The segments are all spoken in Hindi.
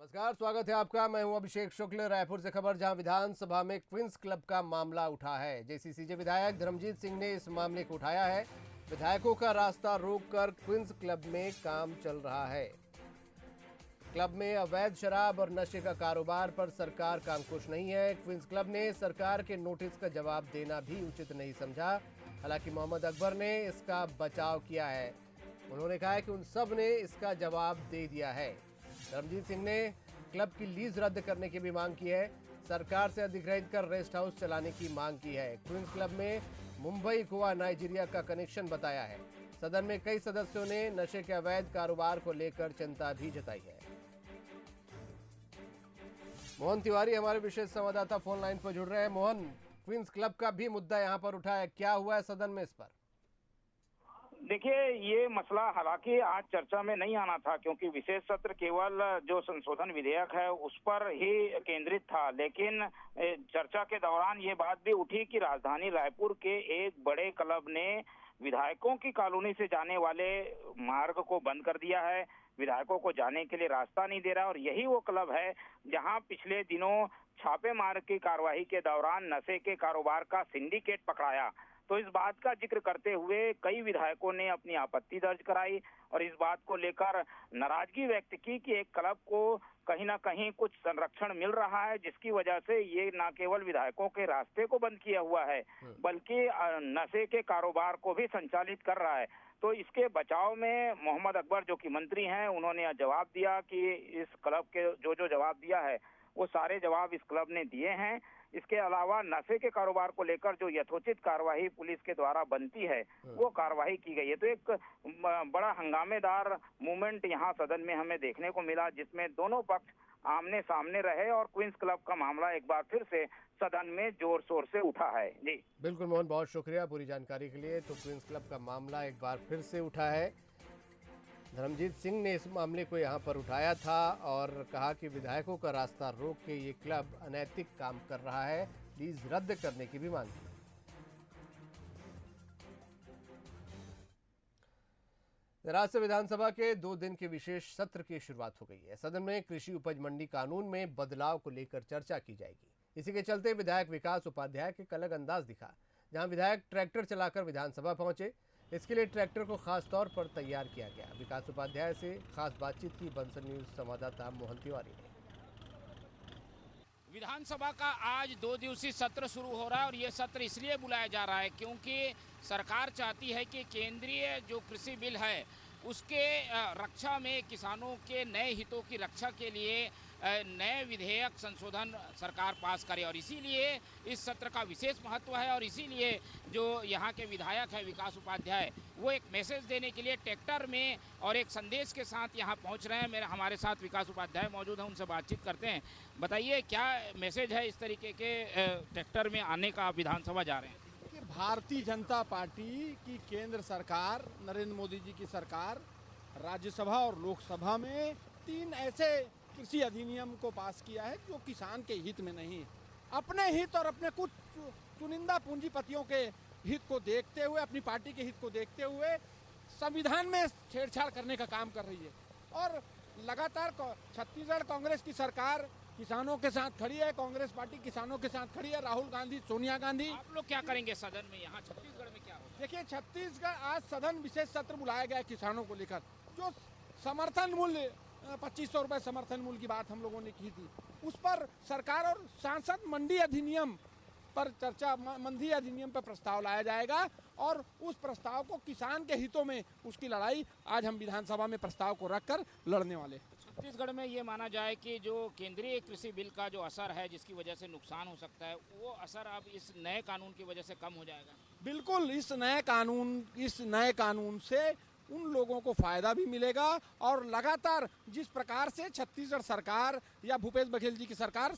नमस्कार, स्वागत है आपका। मैं हूं अभिषेक शुक्ल, रायपुर से खबर, जहां विधानसभा में क्वींस क्लब का मामला उठा है। जेसीसीजे विधायक धर्मजीत सिंह ने इस मामले को उठाया है। विधायकों का रास्ता रोककर क्वींस क्लब में काम चल रहा है। क्लब में अवैध शराब और नशे का कारोबार पर सरकार का अंकुश नहीं है। क्वींस क्लब ने सरकार के नोटिस का जवाब देना भी उचित नहीं समझा। हालांकि मोहम्मद अकबर ने इसका बचाव किया है। उन्होंने कहा है कि उन सब ने इसका जवाब दे दिया है। धर्मजीत सिंह ने क्लब की लीज रद्द करने की भी मांग की है। सरकार से अधिग्रहित कर रेस्ट हाउस चलाने की मांग की है। क्वींस क्लब में मुंबई, गोवा, नाइजीरिया का कनेक्शन बताया है। सदन में कई सदस्यों ने नशे के अवैध कारोबार को लेकर चिंता भी जताई है। मोहन तिवारी हमारे विशेष संवाददाता फोन लाइन पर जुड़ रहे हैं। मोहन, क्वींस क्लब का भी मुद्दा यहां पर उठा है, क्या हुआ है सदन में इस पर? देखिए, ये मसला हालांकि आज चर्चा में नहीं आना था, क्योंकि विशेष सत्र केवल जो संशोधन विधेयक है उस पर ही केंद्रित था। लेकिन चर्चा के दौरान ये बात भी उठी कि राजधानी रायपुर के एक बड़े क्लब ने विधायकों की कॉलोनी से जाने वाले मार्ग को बंद कर दिया है। विधायकों को जाने के लिए रास्ता नहीं दे रहा, और यही वो क्लब है जहां पिछले दिनों छापेमार की कार्रवाई के दौरान नशे के कारोबार का सिंडिकेट पकड़ाया। तो इस बात का जिक्र करते हुए कई विधायकों ने अपनी आपत्ति दर्ज कराई और इस बात को लेकर नाराजगी व्यक्त की कि एक क्लब को कहीं ना कहीं कुछ संरक्षण मिल रहा है, जिसकी वजह से ये न केवल विधायकों के रास्ते को बंद किया हुआ है बल्कि नशे के कारोबार को भी संचालित कर रहा है। तो इसके बचाव में मोहम्मद अकबर, जो कि मंत्री हैं, उन्होंने जवाब दिया कि इस क्लब के जो जवाब दिया है वो सारे जवाब इस क्लब ने दिए हैं। इसके अलावा नशे के कारोबार को लेकर जो यथोचित कार्रवाई पुलिस के द्वारा बनती है वो कार्रवाई की गई है। तो एक बड़ा हंगामेदार मूवमेंट यहाँ सदन में हमें देखने को मिला, जिसमें दोनों पक्ष आमने सामने रहे और क्वींस क्लब का मामला एक बार फिर से सदन में जोर शोर से उठा है। जी बिल्कुल मोहन, बहुत शुक्रिया पूरी जानकारी के लिए। तो क्वींस क्लब का मामला एक बार फिर से उठा है। धर्मजीत सिंह ने इस मामले को यहां पर उठाया था और कहा कि विधायकों का रास्ता रोक के ये क्लब अनैतिक काम कर रहा है। लीज रद्द करने की भी मांग की। राज्य विधानसभा के 2 दिन के विशेष सत्र की शुरुआत हो गई है। सदन में कृषि उपज मंडी कानून में बदलाव को लेकर चर्चा की जाएगी। इसी के चलते विधायक विकास उपाध्याय के अलग अंदाज दिखा, जहां विधायक ट्रैक्टर चलाकर विधानसभा पहुंचे। इसके लिए ट्रैक्टर को खास तौर पर तैयार किया गया। विकास उपाध्याय से खास बातचीत की बंसल न्यूज संवाददाता मोहन तिवारी ने। विधानसभा का आज 2 दिवसीय सत्र शुरू हो रहा है और ये सत्र इसलिए बुलाया जा रहा है क्योंकि सरकार चाहती है कि केंद्रीय जो कृषि बिल है उसके रक्षा में किसानों के नए हितों की रक्षा के लिए नए विधेयक संशोधन सरकार पास करे, और इसीलिए इस सत्र का विशेष महत्व है। और इसीलिए जो यहाँ के विधायक है विकास उपाध्याय, वो एक मैसेज देने के लिए ट्रैक्टर में और एक संदेश के साथ यहाँ पहुँच रहे हैं। हमारे साथ विकास उपाध्याय मौजूद हैं, उनसे बातचीत करते हैं। बताइए, क्या मैसेज है इस तरीके के ट्रैक्टर में आने का? आप विधानसभा जा रहे हैं। भारतीय जनता पार्टी की केंद्र सरकार, नरेंद्र मोदी जी की सरकार, राज्यसभा और लोकसभा में 3 ऐसे कृषि अधिनियम को पास किया है जो किसान के हित में नहीं है। अपने हित और अपने कुछ चुनिंदा पूंजीपतियों के हित को देखते हुए, अपनी पार्टी के हित को देखते हुए संविधान में छेड़छाड़ करने का काम कर रही है। और लगातार छत्तीसगढ़ कांग्रेस की सरकार किसानों के साथ खड़ी है, कांग्रेस पार्टी किसानों के साथ खड़ी है, राहुल गांधी, सोनिया गांधी। आप लोग क्या करेंगे सदन में? यहाँ छत्तीसगढ़ में क्या होगा? देखिए, छत्तीसगढ़ आज सदन विशेष सत्र बुलाया गया है किसानों को लेकर। जो समर्थन मूल्य 2500 रुपए समर्थन मूल्य की बात हम लोगों ने की थी, उस पर सरकार और सांसद मंडी अधिनियम पर चर्चा, मंडी अधिनियम पर प्रस्ताव लाया जाएगा और उस प्रस्ताव को किसान के हितों में उसकी लड़ाई आज हम विधानसभा में प्रस्ताव को रखकर लड़ने वाले। छत्तीसगढ़ में ये माना जाए कि जो केंद्रीय कृषि बिल का जो असर है, जिसकी वजह से नुकसान हो सकता है, वो असर अब इस नए कानून की वजह से कम हो जाएगा। बिल्कुल, इस नए कानून से उन लोगों को फायदा भी मिलेगा। और लगातार जिस प्रकार से छत्तीसगढ़ सरकार या भूपेश बघेल जी की सरकार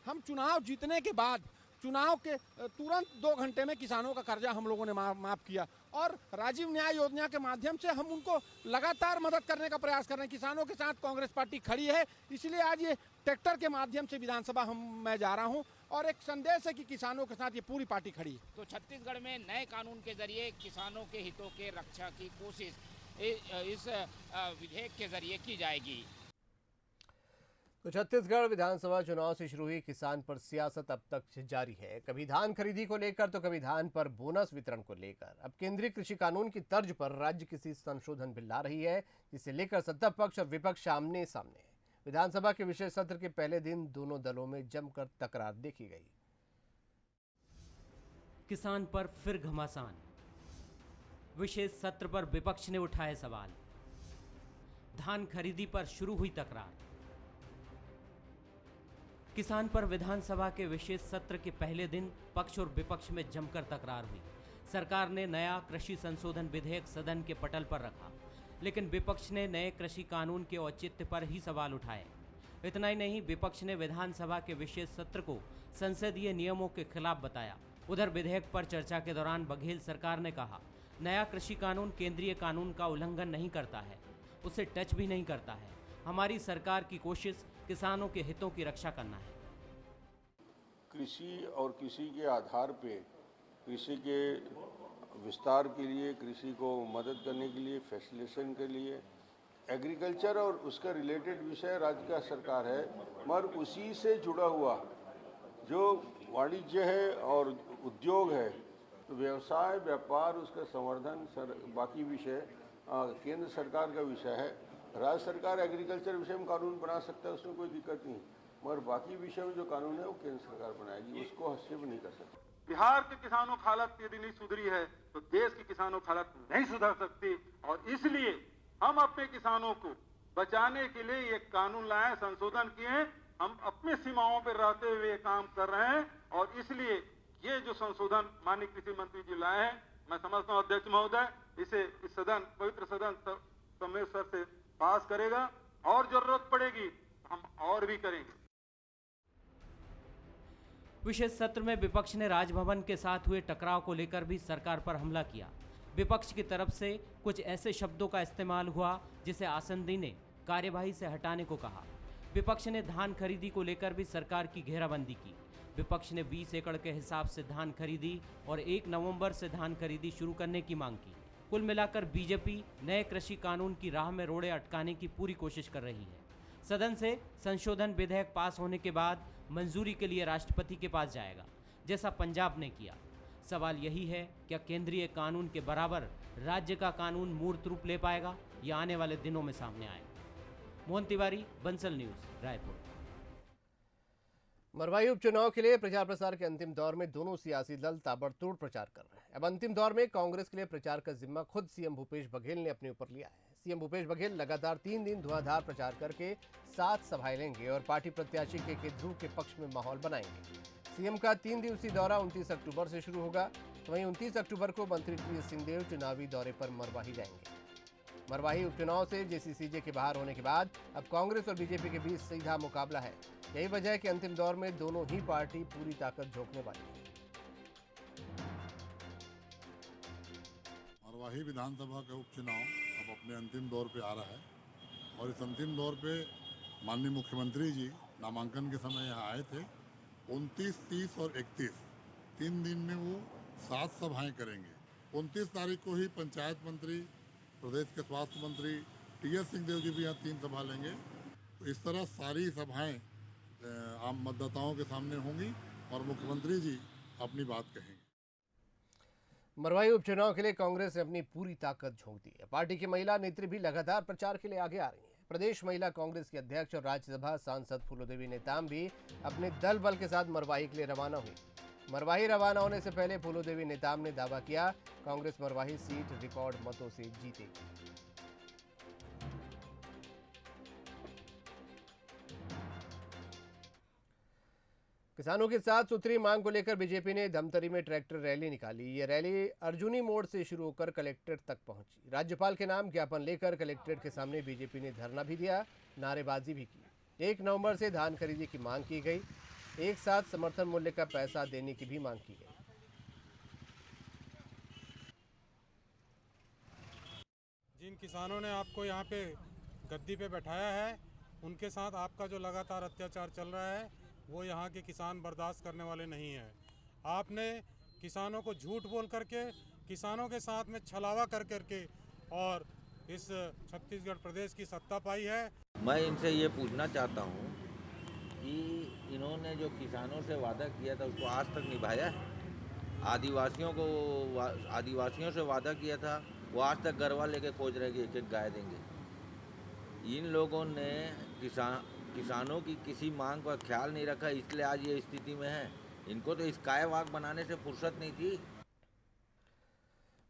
हम चुनाव जीतने के बाद चुनाव के तुरंत 2 घंटे में किसानों का कर्जा हम लोगों ने माफ किया, और राजीव न्याय योजना के माध्यम से हम उनको लगातार मदद करने का प्रयास कर रहे हैं। किसानों के साथ कांग्रेस पार्टी खड़ी है, इसलिए आज ये ट्रैक्टर के माध्यम से विधानसभा मैं जा रहा हूं और एक संदेश है कि किसानों के साथ ये पूरी पार्टी खड़ी है। तो छत्तीसगढ़ में नए कानून के जरिए किसानों के हितों के रक्षा की कोशिश इस विधेयक के जरिए की जाएगी। तो छत्तीसगढ़ विधानसभा चुनाव से शुरू हुई किसान पर सियासत अब तक जारी है। कभी धान खरीदी को लेकर तो कभी धान पर बोनस वितरण को लेकर। अब केंद्रीय कृषि कानून की तर्ज पर राज्य किसी संशोधन बिल ला रही है, जिसे लेकर सत्ता पक्ष और विपक्ष आमने सामने है। विधानसभा के विशेष सत्र के पहले दिन दोनों दलों में जमकर तकरार देखी गई। किसान पर फिर घमासान। विशेष सत्र पर विपक्ष ने उठाए सवाल। धान खरीदी पर शुरू हुई तकरार। किसान पर विधानसभा के विशेष सत्र के पहले दिन पक्ष और विपक्ष में जमकर तकरार हुई। सरकार ने नया कृषि संशोधन विधेयक सदन के पटल पर रखा, लेकिन विपक्ष ने नए कृषि कानून के औचित्य पर ही सवाल उठाए। इतना ही नहीं, विपक्ष ने विधानसभा के विशेष सत्र को संसदीय नियमों के खिलाफ बताया। उधर विधेयक पर चर्चा के दौरान बघेल सरकार ने कहा, नया कृषि कानून केंद्रीय कानून का उल्लंघन नहीं करता है, उसे टच भी नहीं करता है। हमारी सरकार की कोशिश किसानों के हितों की रक्षा करना है। कृषि और कृषि के आधार पे कृषि के विस्तार के लिए, कृषि को मदद करने के लिए, फैसिलिटेशन के लिए एग्रीकल्चर और उसका रिलेटेड विषय राज्य का सरकार है, मगर उसी से जुड़ा हुआ जो वाणिज्य है और उद्योग है, तो व्यवसाय, व्यापार, उसका संवर्धन, बाकी विषय केंद्र सरकार का विषय है। राज्य सरकार एग्रीकल्चर विषय में कानून बना सकता है, उसमें कोई दिक्कत नहीं, मगर बाकी विषय में जो कानून है वो केंद्र सरकार बनाएगी, उसको हस्तक्षेप नहीं कर सकती। बिहार के किसानों की हालत यदि नहीं सुधरी है तो देश की किसानों की हालत नहीं सुधर सकती, और इसलिए हम अपने किसानों को बचाने के लिए ये कानून लाए, संशोधन किए। हम अपनी सीमाओं पर रहते हुए काम कर रहे हैं, और इसलिए ये जो संशोधन माननीय कृषि मंत्री जी लाए हैं, मैं समझता हूँ अध्यक्ष महोदय इसे इस सदन, पवित्र सदन समेत से पास करेगा, और जरूरत पड़ेगी हम और भी करेंगे। विशेष सत्र में विपक्ष ने राजभवन के साथ हुए टकराव को लेकर भी सरकार पर हमला किया। विपक्ष की तरफ से कुछ ऐसे शब्दों का इस्तेमाल हुआ जिसे आसंदी ने कार्यवाही से हटाने को कहा। विपक्ष ने धान खरीदी को लेकर भी सरकार की घेराबंदी की। विपक्ष ने 20 एकड़ के हिसाब से धान खरीदी और 1 नवंबर से धान खरीदी शुरू करने की मांग की। कुल मिलाकर बीजेपी नए कृषि कानून की राह में रोड़े अटकाने की पूरी कोशिश कर रही है। सदन से संशोधन विधेयक पास होने के बाद मंजूरी के लिए राष्ट्रपति के पास जाएगा, जैसा पंजाब ने किया। सवाल यही है, क्या केंद्रीय कानून के बराबर राज्य का कानून मूर्त रूप ले पाएगा, या आने वाले दिनों में सामने आएगा। मोहन तिवारी, बंसल न्यूज, रायपुर। मरवाही उपचुनाव के लिए प्रचार प्रसार के अंतिम दौर में दोनों सियासी दल ताबड़तोड़ प्रचार कर रहे हैं। अब अंतिम दौर में कांग्रेस के लिए प्रचार का जिम्मा खुद सीएम भूपेश बघेल ने अपने ऊपर लिया है। सीएम भूपेश बघेल लगातार 3 दिन धुआंधार प्रचार करके 7 सभाएं लेंगे और पार्टी प्रत्याशी के ध्रुव के पक्ष में माहौल बनाएंगे। सीएम का 3 दिवसीय दौरा 29 अक्टूबर से शुरू होगा, तो वहीं 29 अक्टूबर को मंत्री टीएस सिंहदेव चुनावी दौरे पर मरवाही जाएंगे। मरवाही उपचुनाव से जेसीसीजे के बाहर होने के बाद अब कांग्रेस और बीजेपी के बीच सीधा मुकाबला है। यही वजह है कि अंतिम दौर में दोनों ही पार्टी पूरी ताकत झोंकने वाली है। मरवाही विधानसभा का उपचुनाव अब अपने अंतिम दौर पे आ रहा है, और इस अंतिम दौर पे माननीय मुख्यमंत्री जी नामांकन के समय यहाँ आए थे। 29, 30 और 31 3 दिन में वो 7 सभाएं करेंगे। 29 तारीख को ही पंचायत मंत्री, प्रदेश के स्वास्थ्य मंत्री टीएस सिंहदेव जी भी यहाँ 3 सभा लेंगे। तो इस तरह सारी सभाएं आम मतदाताओं के सामने होंगी और मुख्यमंत्री जी अपनी बात कहेंगे। मरवाही उपचुनाव के लिए कांग्रेस ने अपनी पूरी ताकत झोंक दी है। पार्टी की महिला नेत्री भी लगातार प्रचार के लिए आगे आ रही हैं। प्रदेश महिला कांग्रेस की अध्यक्ष और राज्यसभा सांसद फूलोदेवी नेताम भी अपने दल बल के साथ मरवाही के लिए रवाना हुई। मरवाही रवाना होने से पहले फूलोदेवी नेताम ने दावा किया, कांग्रेस मरवाही सीट रिकॉर्ड मतों से जीतेगी। किसानों की 7 सूत्री मांग को लेकर बीजेपी ने धमतरी में ट्रैक्टर रैली निकाली। ये रैली अर्जुनी मोड़ से शुरू होकर कलेक्ट्रेट तक पहुंची। राज्यपाल के नाम ज्ञापन लेकर कलेक्ट्रेट के सामने बीजेपी ने धरना भी दिया, नारेबाजी भी की। 1 नवंबर से धान खरीदी की मांग की गई। एक साथ समर्थन मूल्य का पैसा देने की भी मांग की गई। जिन किसानों ने आपको यहाँ पे गद्दी पे बैठाया है, उनके साथ आपका जो लगातार अत्याचार चल रहा है, वो यहाँ के किसान बर्दाश्त करने वाले नहीं हैं। आपने किसानों को झूठ बोल करके, किसानों के साथ में छलावा कर करके और इस छत्तीसगढ़ प्रदेश की सत्ता पाई है। मैं इनसे ये पूछना चाहता हूँ कि इन्होंने जो किसानों से वादा किया था उसको आज तक निभाया है। आदिवासियों से वादा किया था, वो आज तक गरवा लेके खोज रहे कि एक गाय देंगे। इन लोगों ने किसानों की किसी मांग का ख्याल नहीं रखा, इसलिए आज ये स्थिति में है। इनको तो इस कायवाक बनाने से फुर्सत नहीं थी।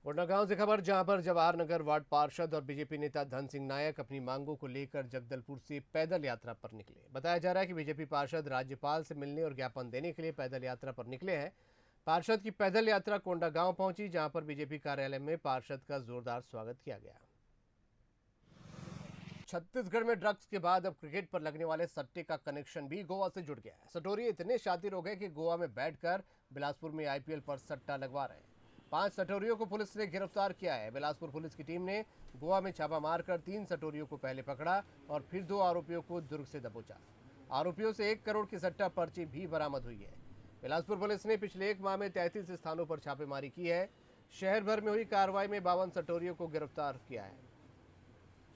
कोंडागांव से खबर, जहां पर जवाहर नगर वार्ड पार्षद और बीजेपी नेता धन सिंह नायक अपनी मांगों को लेकर जगदलपुर से पैदल यात्रा पर निकले। बताया जा रहा है कि बीजेपी पार्षद राज्यपाल से मिलने और ज्ञापन देने के लिए पैदल यात्रा पर निकले हैं। पार्षद की पैदल यात्रा कोंडागांव पहुंची, जहां पर बीजेपी कार्यालय में पार्षद का जोरदार स्वागत किया गया। छत्तीसगढ़ में ड्रग्स के बाद अब क्रिकेट पर लगने वाले सट्टे का कनेक्शन भी गोवा से जुड़ गया है। सटोरी इतने शातिर हो गए कि गोवा में बैठकर बिलासपुर में आईपीएल पर सट्टा लगवा रहे हैं। 5 सटोरियों को पुलिस ने गिरफ्तार किया है। बिलासपुर पुलिस की टीम ने गोवा में छापा मारकर 3 सटोरियों को पहले पकड़ा और फिर 2 आरोपियों को दुर्ग से दबोचा। आरोपियों से 1 करोड़ की सट्टा पर्ची भी बरामद हुई है। बिलासपुर पुलिस ने पिछले 1 माह में 33 स्थानों पर छापेमारी की है। शहर भर में हुई कार्रवाई में 52 सटोरियों को गिरफ्तार किया है।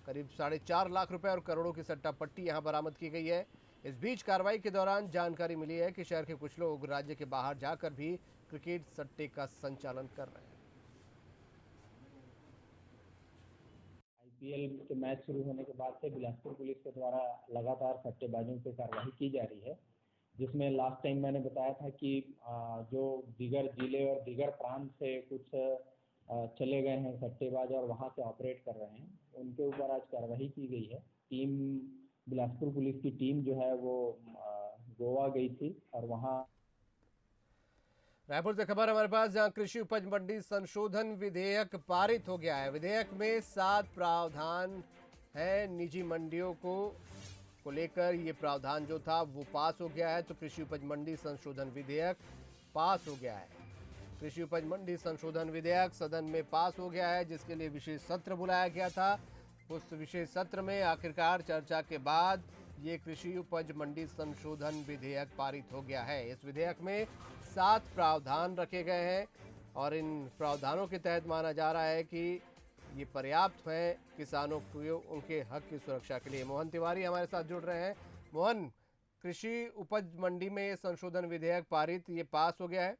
करीब 4.5 लाख रुपए और करोड़ों की सट्टा पट्टी यहां बरामद की गई है। इस बीच कार्रवाई के दौरान जानकारी मिली है कि शहर के कुछ लोग राज्य के बाहर जाकर भी क्रिकेट सट्टे का संचालन कर रहे हैं। आईपीएल के मैच शुरू होने के बाद से बिलासपुर पुलिस के द्वारा लगातार सट्टेबाजों पर कार्रवाई की जा रही है, जिसमें लास्ट टाइम मैंने बताया था कि जो दीगर जिले और दीगर प्रांत से कुछ चले गए हैं सट्टेबाज और वहां से ऑपरेट कर रहे हैं, उनके ऊपर आज कार्रवाई की गई है। बिलासपुर पुलिस की टीम जो है वो गोवा गई थी और वहां। रायपुर से खबर हमारे पास, जहां कृषि उपज मंडी संशोधन विधेयक पारित हो गया है। विधेयक में 7 प्रावधान है। निजी मंडियों को लेकर ये प्रावधान जो था वो पास हो गया है। तो कृषि उपज मंडी संशोधन विधेयक पास हो गया है। कृषि उपज मंडी संशोधन विधेयक सदन में पास हो गया है, जिसके लिए विशेष सत्र बुलाया गया था। उस विशेष सत्र में आखिरकार चर्चा के बाद ये कृषि उपज मंडी संशोधन विधेयक पारित हो गया है। इस विधेयक में 7 प्रावधान रखे गए हैं और इन प्रावधानों के तहत माना जा रहा है कि ये पर्याप्त है किसानों को उनके हक की सुरक्षा के लिए। मोहन तिवारी हमारे साथ जुड़ रहे हैं। मोहन, कृषि उपज मंडी में ये संशोधन विधेयक पारित, ये पास हो गया है?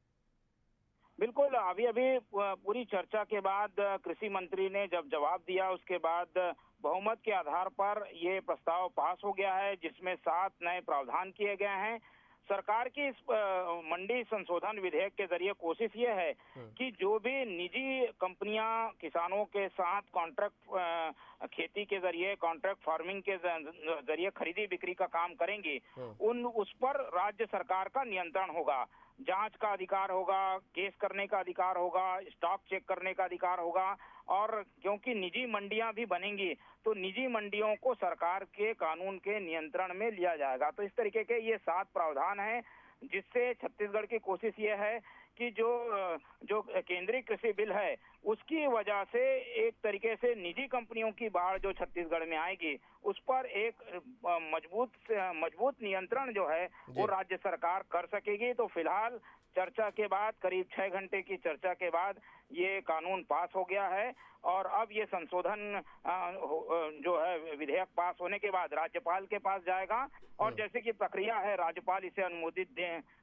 बिल्कुल, अभी पूरी चर्चा के बाद कृषि मंत्री ने जब जवाब दिया, उसके बाद बहुमत के आधार पर ये प्रस्ताव पास हो गया है, जिसमें 7 नए प्रावधान किए गए हैं। सरकार की इस मंडी संशोधन विधेयक के जरिए कोशिश ये है कि जो भी निजी कंपनियां किसानों के साथ कॉन्ट्रैक्ट खेती के जरिए, कॉन्ट्रैक्ट फार्मिंग के जरिए खरीदी बिक्री का काम करेंगी, उस पर राज्य सरकार का नियंत्रण होगा। जांच का अधिकार होगा, केस करने का अधिकार होगा, स्टॉक चेक करने का अधिकार होगा। और क्योंकि निजी मंडियां भी बनेंगी तो निजी मंडियों को सरकार के कानून के नियंत्रण में लिया जाएगा। तो इस तरीके के ये 7 प्रावधान हैं, जिससे छत्तीसगढ़ की कोशिश ये है कि जो केंद्रीय कृषि बिल है उसकी वजह से एक तरीके से निजी कंपनियों की बाढ़ जो छत्तीसगढ़ में आएगी, उस पर एक मजबूत नियंत्रण जो है वो राज्य सरकार कर सकेगी। तो फिलहाल चर्चा के बाद, करीब 6 घंटे की चर्चा के बाद ये कानून पास हो गया है और अब ये संशोधन जो है विधेयक पास होने के बाद राज्यपाल के पास जाएगा और जैसे कि प्रक्रिया है, राज्यपाल इसे अनुमोदित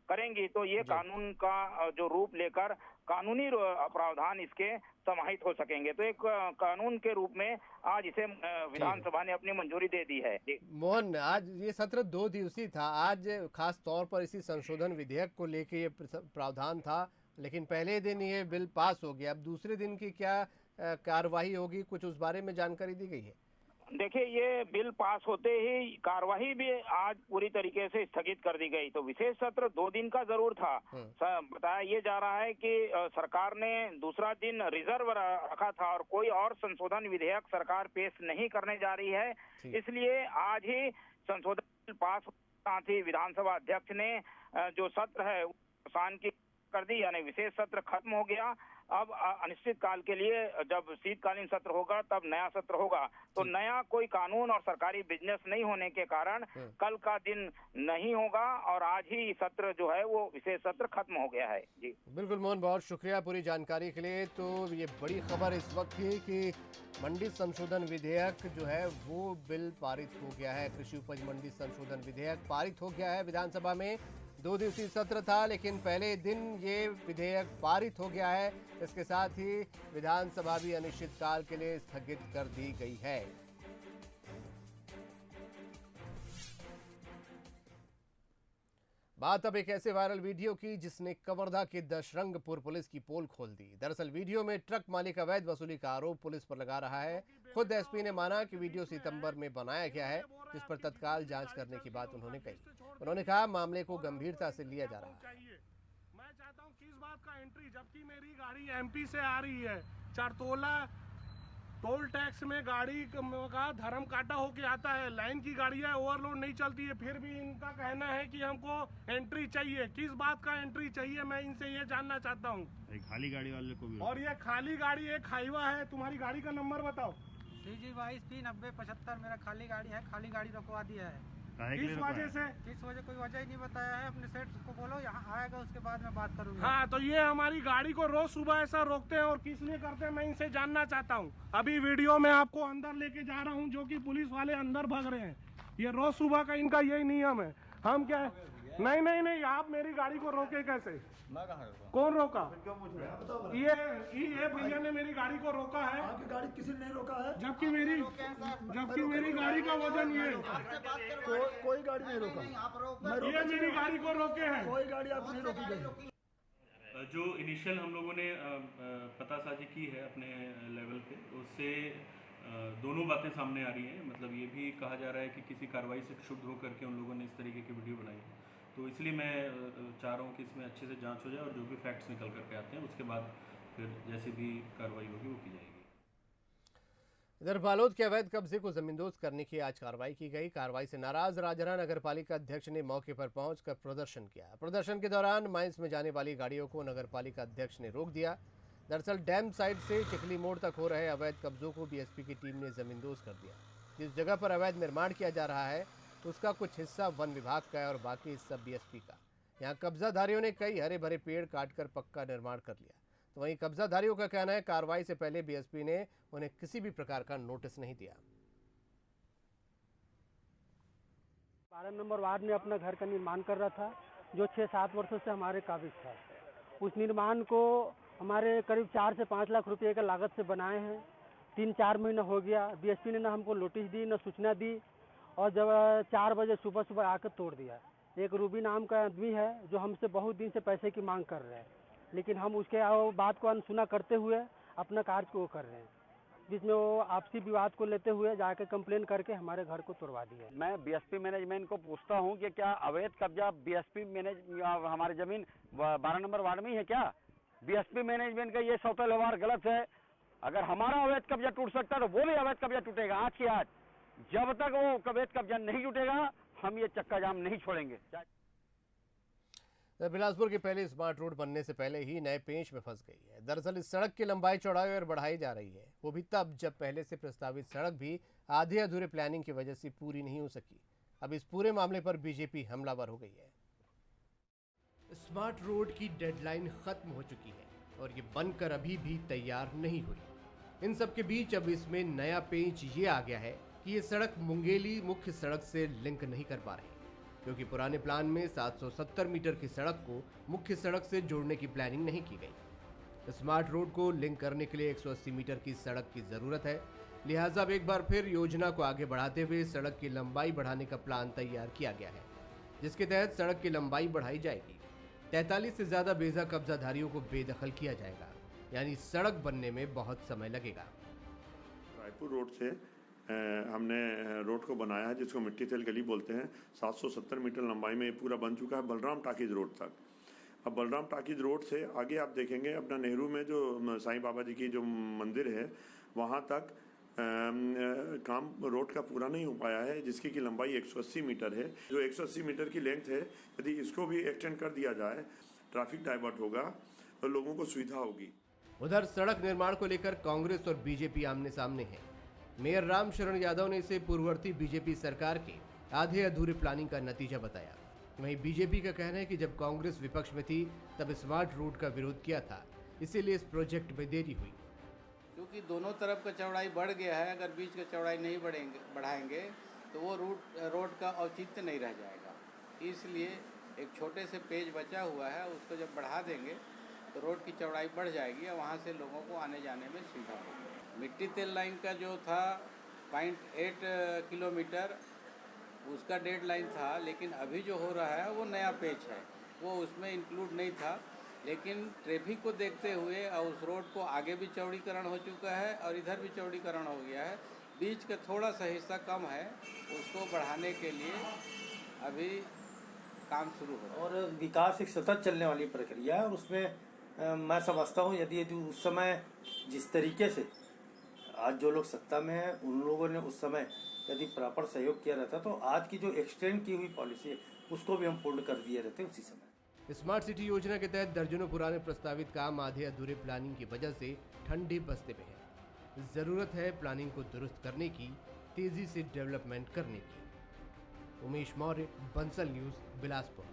करेंगी तो ये कानून का जो रूप लेकर कानूनी प्रावधान इसके समाहित हो सकेंगे। तो एक कानून के रूप में आज इसे विधानसभा ने अपनी मंजूरी दे दी है। मोहन, आज ये सत्र 2 दिवसीय था। आज खास तौर पर इसी संशोधन विधेयक को लेके ये प्रावधान था, लेकिन पहले दिन ये बिल पास हो गया। अब दूसरे दिन की क्या कार्यवाही होगी, कुछ उस बारे में जानकारी दी गई है? देखिए, ये बिल पास होते ही कार्यवाही भी आज पूरी तरीके से स्थगित कर दी गई। तो विशेष सत्र 2 दिन का जरूर था। बताया ये जा रहा है कि सरकार ने दूसरा दिन रिजर्व रखा था और कोई और संशोधन विधेयक सरकार पेश नहीं करने जा रही है, इसलिए आज ही संशोधन बिल पास। साथ ही विधानसभा अध्यक्ष ने जो सत्र है शान की कर दी, यानी विशेष सत्र खत्म हो गया अब अनिश्चित काल के लिए जब शीतकालीन सत्र होगा तब नया सत्र होगा, तो नया कोई कानून और सरकारी बिजनेस नहीं होने के कारण कल का दिन नहीं होगा और आज ही सत्र जो है वो विशेष सत्र खत्म हो गया है। जी बिल्कुल मोहन, बहुत शुक्रिया पूरी जानकारी के लिए। तो ये बड़ी खबर इस वक्त थी कि मंडी संशोधन विधेयक जो है वो बिल पारित हो गया है। कृषि उपज मंडी संशोधन विधेयक पारित हो गया है। विधानसभा में 2 दिवसीय सत्र था, लेकिन पहले दिन ये विधेयक पारित हो गया है। इसके साथ ही विधानसभा भी अनिश्चितकाल के लिए स्थगित कर दी गई है। बात अब एक ऐसे वायरल वीडियो की जिसने कवर्धा के दशरंगपुर पुलिस की पोल खोल दी। दरअसल वीडियो में ट्रक मालिक अवैध वसूली का आरोप पुलिस पर लगा रहा है। खुद एसपी ने माना कि वीडियो सितंबर में बनाया गया है, जिस पर तत्काल जांच करने की बात उन्होंने कही। उन्होंने कहा मामले को गंभीरता से लिया जा रहा है। मैं चाहता हूं किस बात का एंट्री, जबकि मेरी गाड़ी एमपी से आ रही है, चारतोला टोल टैक्स में गाड़ी का धर्म काटा होके आता है, लाइन की गाड़ियां ओवरलोड नहीं चलती है, फिर भी इनका कहना है कि हमको एंट्री चाहिए। किस बात का एंट्री चाहिए, मैं इनसे ये जानना चाहता हूँ। खाली गाड़ी वाले को भी। और ये खाली गाड़ी एक हाईवा है, तुम्हारी गाड़ी का नंबर बताओ। CG22P 9075 मेरा खाली गाड़ी है, खाली गाड़ी रुकवा दिया है। किस वजह से? किस वजह कोई वजह ही नहीं बताया है। अपने सेठ को बोलो यहाँ आएगा, उसके बाद मैं बात करूंगा। हाँ, तो ये हमारी गाड़ी को रोज सुबह ऐसा रोकते हैं और किस लिए करते हैं मैं इनसे जानना चाहता हूँ। अभी वीडियो में आपको अंदर लेके जा रहा हूँ, जो कि पुलिस वाले अंदर भाग रहे हैं। ये रोज सुबह का इनका यही नियम है। हम क्या है? नहीं, आप मेरी गाड़ी को रोके कैसे? कौन रोका? ये भैया ने मेरी गाड़ी को रोका है। आपकी गाड़ी किसी ने नहीं रोका है, जबकि मेरी गाड़ी का वजन ये कोई गाड़ी नहीं रोका। ये मेरी गाड़ी को रोके हैं। कोई गाड़ी आपको नहीं रोकी गई। जो इनिशियल हम लोगों ने पतासाजी की है अपने लेवल पे, उससे दोनों बातें सामने आ रही हैं। मतलब ये भी कहा जा रहा है कि किसी कार्रवाई से क्षुब्ध होकर के उन लोगों ने इस तरीके की वीडियो बनाई है। तो इसलिए मैं चाह रहा हूँ कि इसमें अच्छे से जांच हो जाए और जो भी फैक्ट्स निकल करके आते हैं उसके बाद फिर जैसी भी कार्रवाई होगी वो की जाएगी। इधर बालोद के अवैध कब्जे को जमींदोज करने की आज कार्रवाई की गई। कार्रवाई से नाराज राजहरा नगर पालिका अध्यक्ष ने मौके पर पहुंचकर प्रदर्शन किया। प्रदर्शन के दौरान माइंस में जाने वाली गाड़ियों को नगर पालिका अध्यक्ष ने रोक दिया। दरअसल डैम साइड से चिखली मोड़ तक हो रहे अवैध कब्जों को बीएसपी की टीम ने जमींदोज कर दिया। जिस जगह पर अवैध निर्माण किया जा रहा है उसका कुछ हिस्सा वन विभाग का है और बाकी हिस्सा बीएसपी का। यहाँ कब्जाधारियों ने कई हरे भरे पेड़ काटकर पक्का निर्माण कर लिया। तो वहीं कब्जाधारियों का कहना है कार्रवाई से पहले बीएसपी ने उन्हें किसी भी प्रकार का नोटिस नहीं दिया। 12 नंबर वार्ड में अपना घर का निर्माण कर रहा था, जो 6-7 वर्षों से हमारे काबिज था। उस निर्माण को हमारे करीब 4 से 5 लाख रुपए का लागत से बनाए हैं। 3-4 महीना हो गया, बीएसपी ने ना हमको नोटिस दी ना सूचना दी, और जब 4 बजे सुबह आकर तोड़ दिया। एक रूबी नाम का आदमी है जो हमसे बहुत दिन से पैसे की मांग कर रहे हैं, लेकिन हम उसके बात को अनसुना करते हुए अपना कार्य को कर रहे हैं। बीच में वो आपसी विवाद को लेते हुए जाकर कंप्लेन करके हमारे घर को तोड़वा दिया। मैं बीएसपी मैनेजमेंट को पूछता हूं कि क्या अवैध कब्जा बीएसपी हमारी जमीन 12 नंबर वार्ड में ही है क्या? बीएसपी मैनेजमेंट का ये सौतेला व्यवहार गलत है। अगर हमारा अवैध कब्जा टूट सकता है तो वो भी अवैध कब्जा टूटेगा आज की आज। जब तक वो अवैध कब्जा नहीं टूटेगा हम ये चक्का जाम नहीं छोड़ेंगे। बिलासपुर की पहली स्मार्ट रोड बनने से पहले ही नए पेंच में फंस गई है। दरअसल इस सड़क की लंबाई चौड़ाई और बढ़ाई जा रही है, वो भी तब जब पहले से प्रस्तावित सड़क भी आधे अधूरे प्लानिंग की वजह से पूरी नहीं हो सकी। अब इस पूरे मामले पर बीजेपी हमलावर हो गई है। स्मार्ट रोड की डेडलाइन खत्म हो चुकी है और ये बनकर अभी भी तैयार नहीं हुई। इन सब के बीच अब इसमें नया पेंच ये आ गया है कि ये सड़क मुंगेली मुख्य सड़क से लिंक नहीं कर पा रही, क्योंकि पुराने प्लान में 770 मीटर की सड़क को मुख्य सड़क से जोड़ने की प्लानिंग नहीं की गई। स्मार्ट रोड को लिंक करने के लिए 180 मीटर की सड़क की जरूरत है। लिहाजा अब एक बार फिर योजना को आगे बढ़ाते हुए सड़क की लंबाई बढ़ाने का प्लान तैयार किया गया है, जिसके तहत सड़क की लंबाई बढ़ाई जाएगी। 43 से ज्यादा बेजा कब्जाधारियों को बेदखल किया जाएगा, यानी सड़क बनने में बहुत समय लगेगा। रायपुर रोड से हमने रोड को बनाया है, जिसको मिट्टी तेल गली बोलते हैं। 770 मीटर लंबाई में ये पूरा बन चुका है बलराम टाकीज रोड तक। अब बलराम टाकीज रोड से आगे आप देखेंगे अपना नेहरू में जो साईं बाबा जी की जो मंदिर है वहाँ तक काम रोड का पूरा नहीं हो पाया है, जिसकी की लंबाई 180 मीटर है। जो 180 मीटर की लेंथ है, यदि इसको भी एक्सटेंड कर दिया जाए ट्रैफिक डाइवर्ट होगा और लोगों को सुविधा होगी। उधर सड़क निर्माण को लेकर कांग्रेस और बीजेपी आमने सामने है। मेयर रामशरण यादव ने इसे पूर्ववर्ती बीजेपी सरकार के आधे अधूरे प्लानिंग का नतीजा बताया। वहीं बीजेपी का कहना है कि जब कांग्रेस विपक्ष में थी तब स्मार्ट रोड का विरोध किया था, इसीलिए इस प्रोजेक्ट में देरी हुई। क्योंकि दोनों तरफ का चौड़ाई बढ़ गया है, अगर बीच का चौड़ाई नहीं बढ़ाएंगे तो वो रोड का औचित्य नहीं रह जाएगा। इसलिए एक छोटे से पेज बचा हुआ है, उसको जब बढ़ा देंगे तो रोड की चौड़ाई बढ़ जाएगी और वहाँ से लोगों को आने जाने में सुविधा होगी। मिट्टी तेल लाइन का जो था 0.8 किलोमीटर उसका डेडलाइन था, लेकिन अभी जो हो रहा है वो नया पेज है, वो उसमें इंक्लूड नहीं था। लेकिन ट्रैफिक को देखते हुए और उस रोड को आगे भी चौड़ीकरण हो चुका है और इधर भी चौड़ीकरण हो गया है। बीच का थोड़ा सा हिस्सा कम है, उसको बढ़ाने के लिए अभी काम शुरू हो। और विकास एक सतत चलने वाली प्रक्रिया है और उसमें मैं समझता हूँ यदि उस समय जिस तरीके से आज जो लोग सत्ता में हैं उन लोगों ने उस समय यदि प्रॉपर सहयोग किया रहता तो आज की जो एक्सटेंड की हुई पॉलिसी है उसको भी हम पूर्ण कर दिए रहते उसी समय। स्मार्ट सिटी योजना के तहत दर्जनों पुराने प्रस्तावित काम आधे अधूरे प्लानिंग की वजह से ठंडे बस्ते में है। जरूरत है प्लानिंग को दुरुस्त करने की, तेजी से डेवलपमेंट करने की। उमेश मौर्य, बंसल न्यूज, बिलासपुर।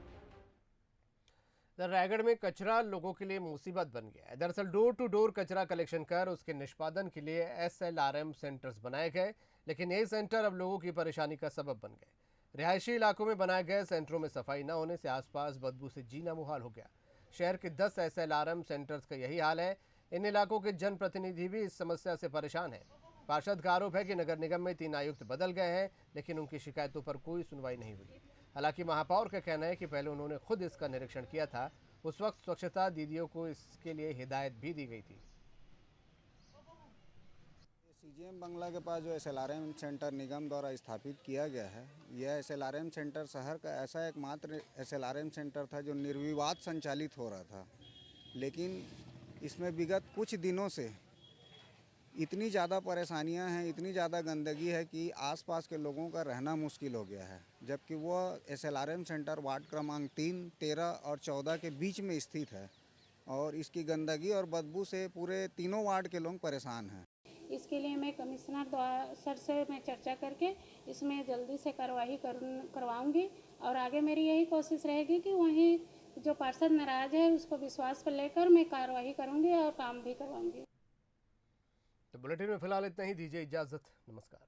रायगढ़ में कचरा लोगों के लिए मुसीबत बन गया है। दरअसल डोर टू डोर कचरा कलेक्शन कर उसके निष्पादन के लिए SLRM सेंटर्स बनाए गए, लेकिन ये सेंटर अब लोगों की परेशानी का सबब बन गए। रिहायशी इलाकों में बनाए गए सेंटरों में सफाई न होने से आसपास बदबू से जीना मुहाल हो गया। शहर के 10 SLRM सेंटर्स का यही हाल है। इन इलाकों के जनप्रतिनिधि भी इस समस्या से परेशान हैं। पार्षद का आरोप है कि नगर निगम में 3 आयुक्त बदल गए हैं, लेकिन उनकी शिकायतों पर कोई सुनवाई नहीं हुई। हालांकि महापौर का कहना है कि पहले उन्होंने खुद इसका निरीक्षण किया था। उस वक्त स्वच्छता दीदियों को इसके लिए हिदायत भी दी गई थी। CGM बंगला के पास जो SLRM सेंटर निगम द्वारा स्थापित किया गया है, यह SLRM सेंटर शहर का ऐसा एकमात्र SLRM सेंटर था जो निर्विवाद संचालित हो रहा था। लेकिन इसमें विगत कुछ दिनों से इतनी ज़्यादा परेशानियां हैं, इतनी ज़्यादा गंदगी है कि आसपास के लोगों का रहना मुश्किल हो गया है। जबकि वह SLRM सेंटर वार्ड क्रमांक 3, 13 और 14 के बीच में स्थित है और इसकी गंदगी और बदबू से पूरे तीनों वार्ड के लोग परेशान हैं। इसके लिए मैं कमिश्नर सर से मैं चर्चा करके इसमें जल्दी से कार्रवाई करवाऊंगी और आगे मेरी यही कोशिश रहेगी कि वहीं जो पार्षद नाराज है उसको विश्वास पर लेकर मैं कार्रवाई करूंगी और काम भी करवाऊंगी। तो बुलेटिन में फिलहाल इतना ही, दीजिए इजाजत, नमस्कार।